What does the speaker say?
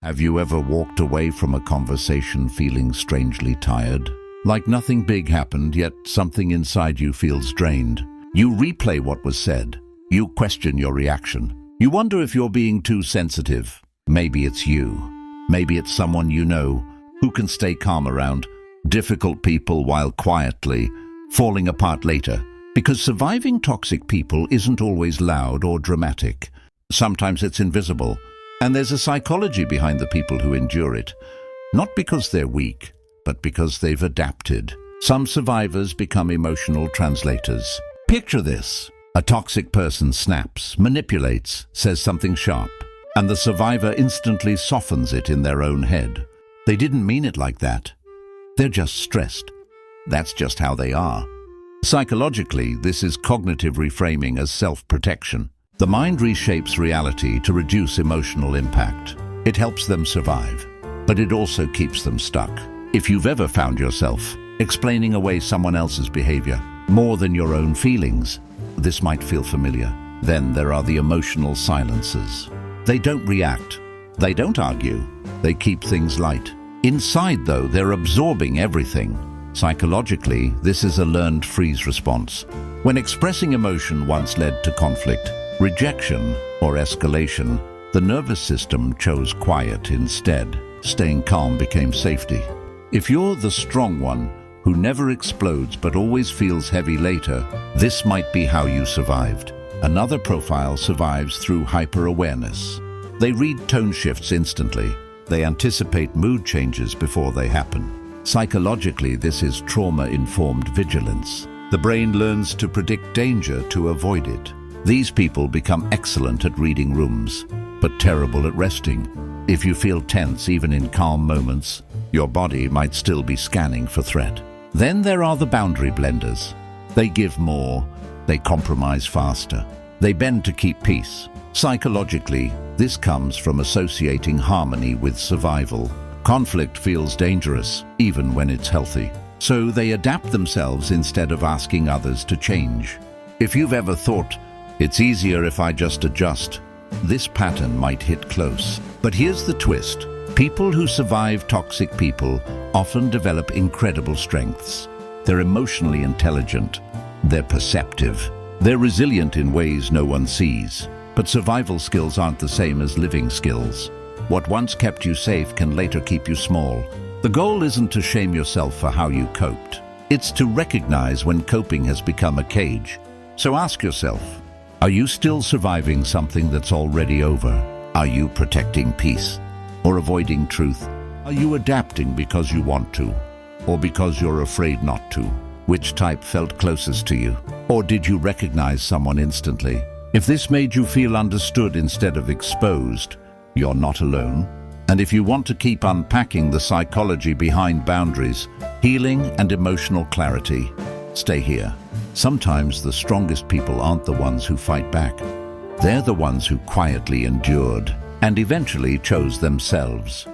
Have you ever walked away from a conversation feeling strangely tired? Like nothing big happened, yet something inside you feels drained. You replay what was said. You question your reaction. You wonder if you're being too sensitive. Maybe it's you. Maybe it's someone you know who can stay calm around difficult people while quietly falling apart later. Because surviving toxic people isn't always loud or dramatic. Sometimes it's invisible. And there's a psychology behind the people who endure it. Not because they're weak, but because they've adapted. Some survivors become emotional translators. Picture this. A toxic person snaps, manipulates, says something sharp, and the survivor instantly softens it in their own head. They didn't mean it like that. They're just stressed. That's just how they are. Psychologically, this is cognitive reframing as self-protection. The mind reshapes reality to reduce emotional impact. It helps them survive, but it also keeps them stuck. If you've ever found yourself explaining away someone else's behavior more than your own feelings, this might feel familiar. Then there are the emotional silencers. They don't react. They don't argue. They keep things light. Inside, though, they're absorbing everything. Psychologically, this is a learned freeze response. When expressing emotion once led to conflict, rejection, or escalation, the nervous system chose quiet instead. Staying calm became safety. If you're the strong one who never explodes but always feels heavy later, this might be how you survived. Another profile survives through hyper-awareness. They read tone shifts instantly. They anticipate mood changes before they happen. Psychologically, this is trauma-informed vigilance. The brain learns to predict danger to avoid it. These people become excellent at reading rooms, but terrible at resting. If you feel tense even in calm moments, your body might still be scanning for threat. Then there are the boundary blenders. They give more, they compromise faster, they bend to keep peace. Psychologically, this comes from associating harmony with survival. Conflict feels dangerous, even when it's healthy. So they adapt themselves instead of asking others to change. If you've ever thought, "It's easier if I just adjust," this pattern might hit close. But here's the twist. People who survive toxic people often develop incredible strengths. They're emotionally intelligent. They're perceptive. They're resilient in ways no one sees. But survival skills aren't the same as living skills. What once kept you safe can later keep you small. The goal isn't to shame yourself for how you coped. It's to recognize when coping has become a cage. So ask yourself, are you still surviving something that's already over? Are you protecting peace or avoiding truth? Are you adapting because you want to or because you're afraid not to? Which type felt closest to you? Or did you recognize someone instantly? If this made you feel understood instead of exposed, you're not alone. And if you want to keep unpacking the psychology behind boundaries, healing, and emotional clarity, stay here. Sometimes the strongest people aren't the ones who fight back. They're the ones who quietly endured and eventually chose themselves.